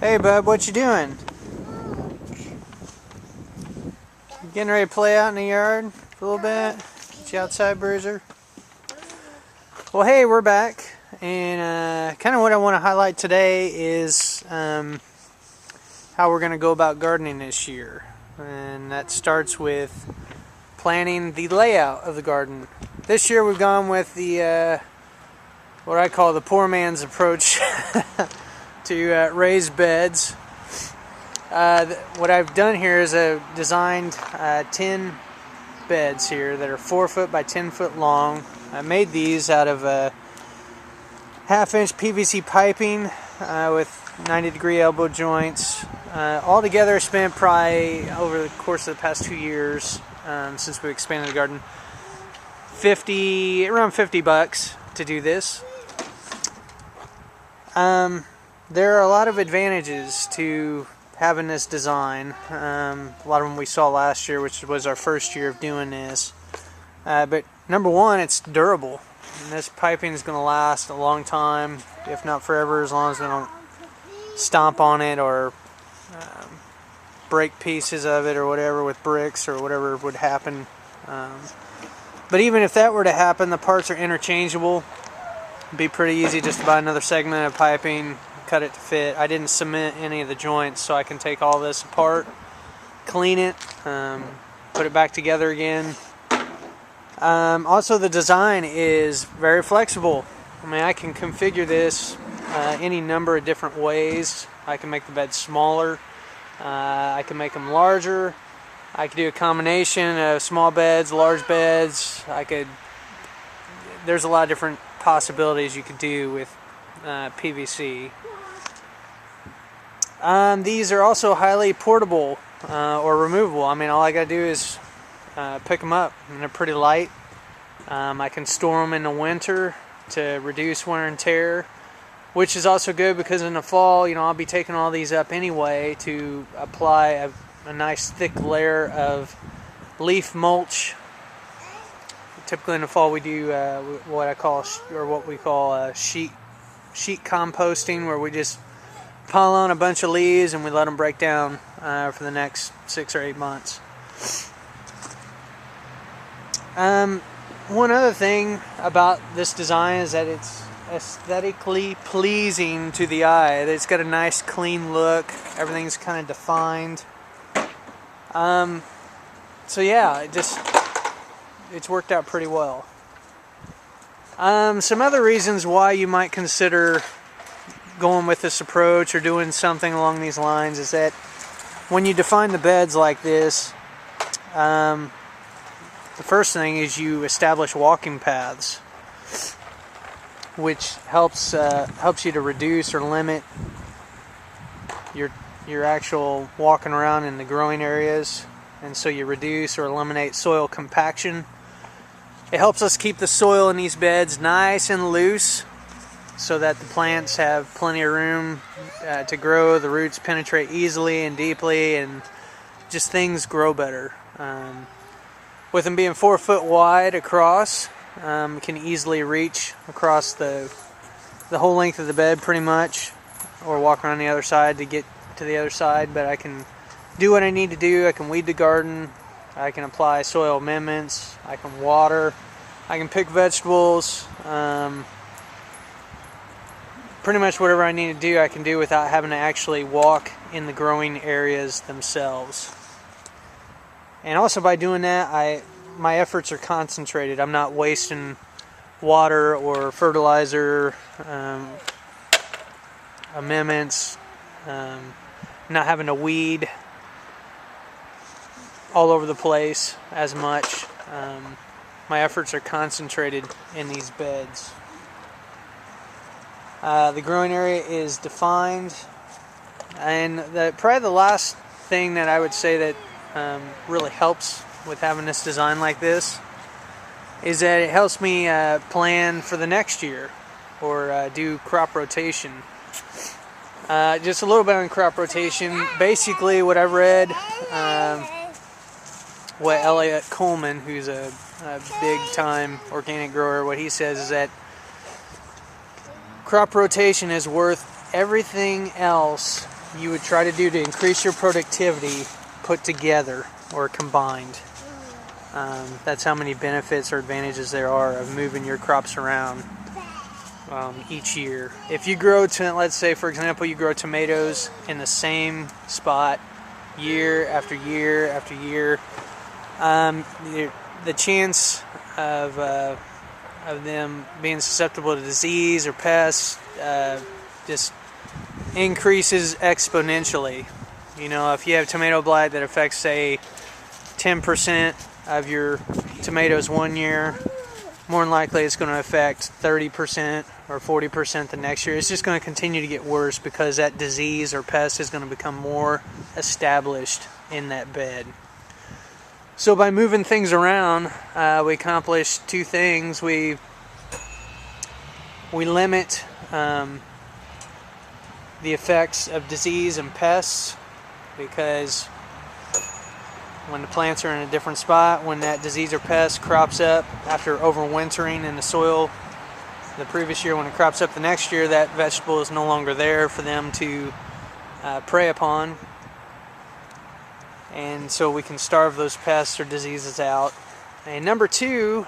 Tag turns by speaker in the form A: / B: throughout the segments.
A: Hey bub, what you doing? You getting ready to play out in the yard for a little bit? Get you outside, Bruiser? Well, hey, we're back, and kind of what I want to highlight today is how we're going to go about gardening this year. And that starts with planning the layout of the garden. This year we've gone with the what I call the poor man's approach to raised beds. What I've done here is I've designed 10 beds here that are 4 foot by 10 foot long. I made these out of 1/2-inch PVC piping with 90-degree elbow joints. Altogether, I spent probably over the course of the past 2 years since we expanded the garden, around $50 to do this. There are a lot of advantages to having this design. A lot of them we saw last year, which was our first year of doing this. But number one, it's durable. And this piping is going to last a long time, if not forever, as long as we don't stomp on it or break pieces of it or whatever with bricks or whatever would happen. But even if that were to happen, the parts are interchangeable. It'd be pretty easy just to buy another segment of piping, cut it to fit. I didn't cement any of the joints, so I can take all this apart, clean it, put it back together again. Also, the design is very flexible. I mean, I can configure this any number of different ways. I can make the bed smaller. I can make them larger. I could do a combination of small beds, large beds. There's a lot of different possibilities you could do with PVC. These are also highly portable or removable. I mean, all I gotta do is pick them up, and they're pretty light. I can store them in the winter to reduce wear and tear, which is also good because in the fall, I'll be taking all these up anyway to apply a nice thick layer of leaf mulch. Typically in the fall we do what we call sheet composting, where we just pile on a bunch of leaves and we let them break down for the next 6 or 8 months. One other thing about this design is that it's aesthetically pleasing to the eye. It's got a nice clean look. Everything's kind of defined. So yeah, it's worked out pretty well. Some other reasons why you might consider going with this approach or doing something along these lines is that when you define the beds like this, the first thing is you establish walking paths, which helps you to reduce or limit your actual walking around in the growing areas, and so you reduce or eliminate soil compaction. It helps us keep the soil in these beds nice and loose so that the plants have plenty of room to grow. The roots penetrate easily and deeply, and just things grow better. With them being 4 foot wide across, can easily reach across the whole length of the bed pretty much, or walk around the other side to get to the other side. But I can do what I need to do. I can weed the garden. I can apply soil amendments. I can water. I can pick vegetables. Pretty much whatever I need to do, I can do without having to actually walk in the growing areas themselves. And also by doing that, my efforts are concentrated. I'm not wasting water or fertilizer, amendments, not having to weed all over the place as much. My efforts are concentrated in these beds. The growing area is defined, and probably the last thing that I would say that really helps with having this design like this is that it helps me plan for the next year or do crop rotation. Just a little bit on crop rotation. Basically what I've read, what Elliot Coleman, who's a big time organic grower, what he says is that crop rotation is worth everything else you would try to do to increase your productivity put together or combined. That's how many benefits or advantages there are of moving your crops around each year. If you grow, let's say for example, you grow tomatoes in the same spot year after year after year, the chance of them being susceptible to disease or pests just increases exponentially. You know, if you have tomato blight that affects, say, 10% of your tomatoes one year, more than likely it's going to affect 30% or 40% the next year. It's just going to continue to get worse because that disease or pest is going to become more established in that bed. So by moving things around, we accomplish two things. We limit the effects of disease and pests, because when the plants are in a different spot, when that disease or pest crops up after overwintering in the soil the previous year, when it crops up the next year, that vegetable is no longer there for them to prey upon. And so we can starve those pests or diseases out. And number two,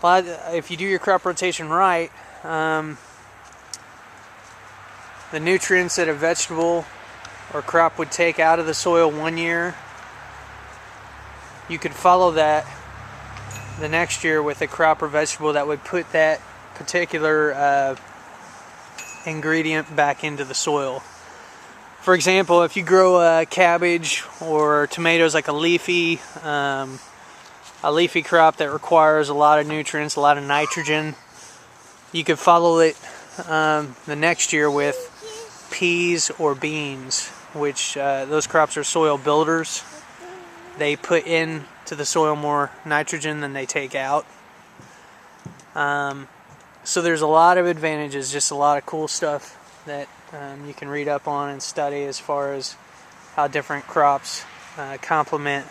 A: if you do your crop rotation right, the nutrients that a vegetable or crop would take out of the soil one year, you could follow that the next year with a crop or vegetable that would put that particular ingredient back into the soil. For example, if you grow cabbage or tomatoes, like a leafy crop that requires a lot of nutrients, a lot of nitrogen, you could follow it the next year with peas or beans, which those crops are soil builders. They put into the soil more nitrogen than they take out. So there's a lot of advantages, just a lot of cool stuff that you can read up on and study as far as how different crops complement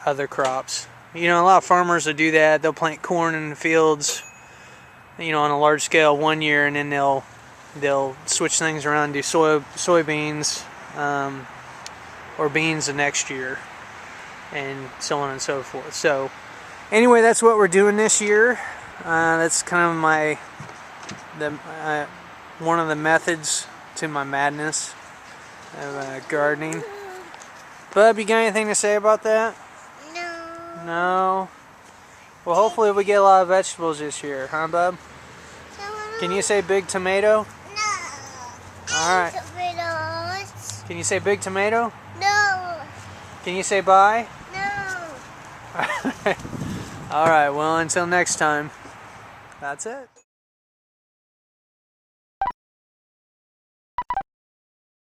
A: other crops. You know, a lot of farmers will do that. They'll plant corn in the fields, you know, on a large scale one year, and then they'll switch things around and do soybeans or beans the next year, and so on and so forth. So anyway, that's what we're doing this year. That's kind of one of the methods to my madness of gardening. Bub, you got anything to say about that?
B: No.
A: No? Well, hopefully we get a lot of vegetables this year, huh, Bub? Can you say big tomato?
B: No.
A: Alright.
B: Tomatoes.
A: Can you say big tomato?
B: No.
A: Can you say bye?
B: No.
A: Alright, well, until next time, that's it.